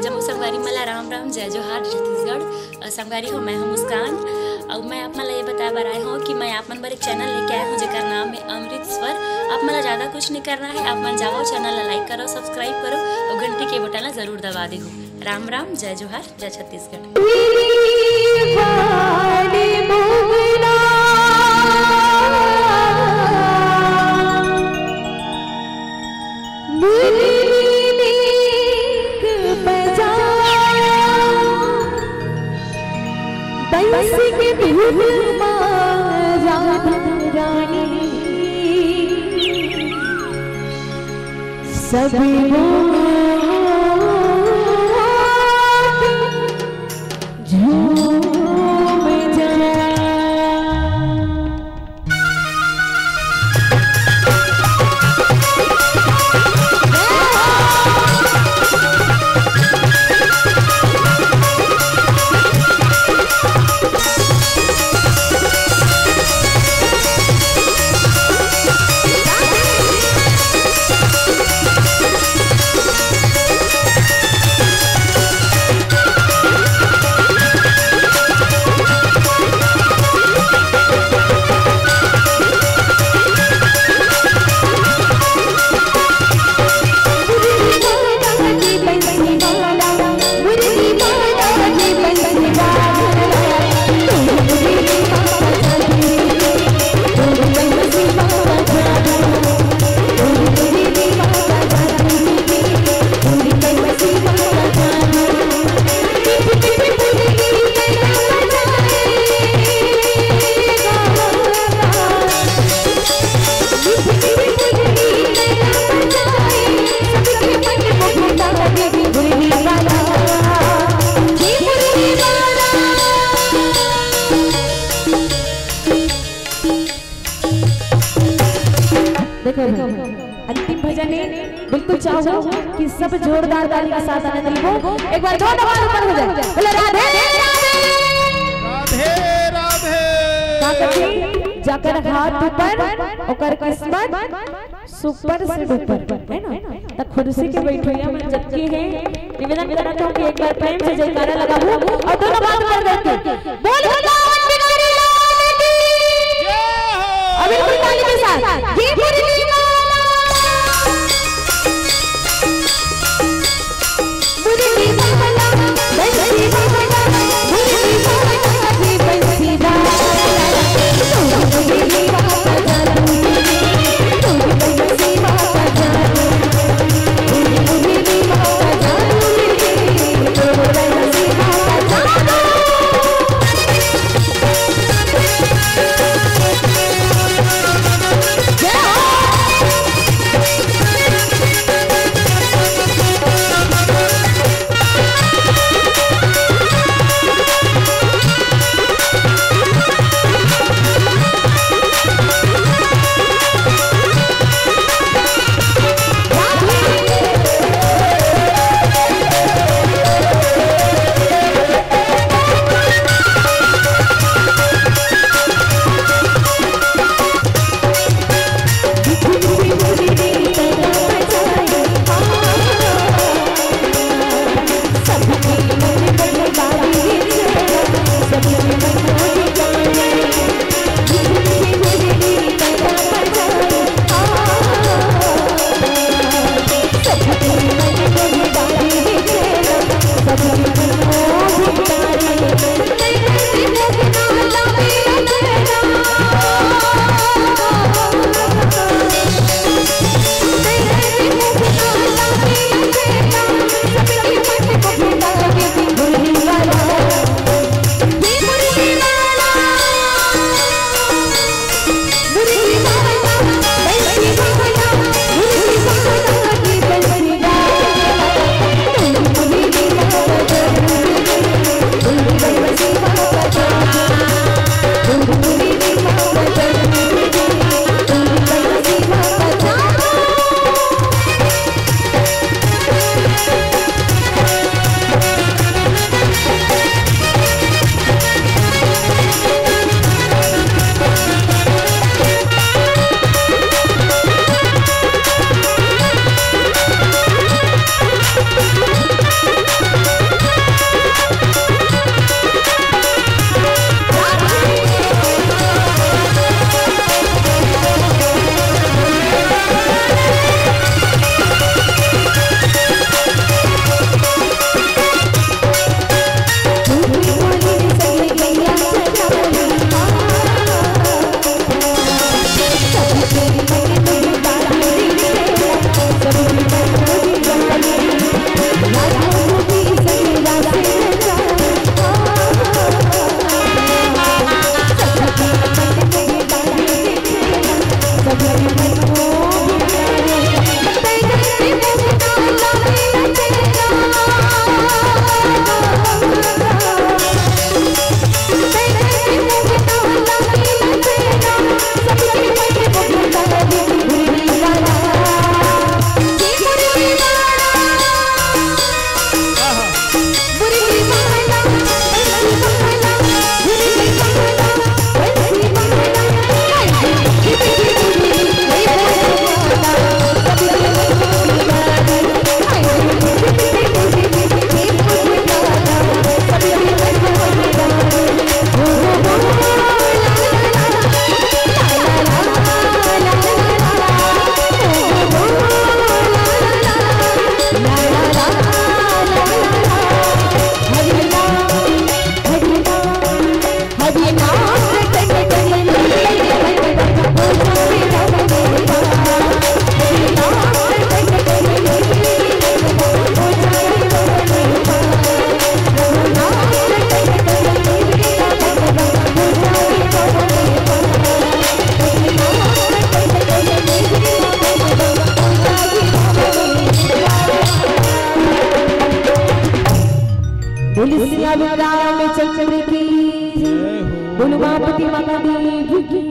जम्मू संगवारी मला राम राम जय जोहार छत्तीसगढ़ संगवारी हो। मैं हूँ मुस्कान और मैं आप मन ये बताए बर आए हूँ कि मैं आप मन बर एक चैनल लेके आया हूँ जेकर नाम है अमृत स्वर। आप मला ज़्यादा कुछ नहीं करना है, आप मन जाओ चैनल ला लाइक करो, सब्सक्राइब करो और घंटी के बटन ला जरूर दबा दे। राम राम जय जोहार जय छत्तीसगढ़। सभी अंतिम भजन है। बिल्कुल चाहो कि सब जोरदार ताली के साथ आनंद लो। एक बार जोर दबा ऊपर हो जाए। बोले राधे राधे राधे। का करते जाकर हाथ ऊपर ओकर किस्मत सुपर से ऊपर है ना। तब खुर्सी के बैठो या मैं जबकि है निवेदन करता हूं कि एक बार प्रेम से जयकारा लगाओ और दोनों बात कर देते बोल भगवान बिगड़ी लाल की अभी कोई ताली के साथ ये पूरी बोलिया राम चंद्र की बोलू मापति महादेव की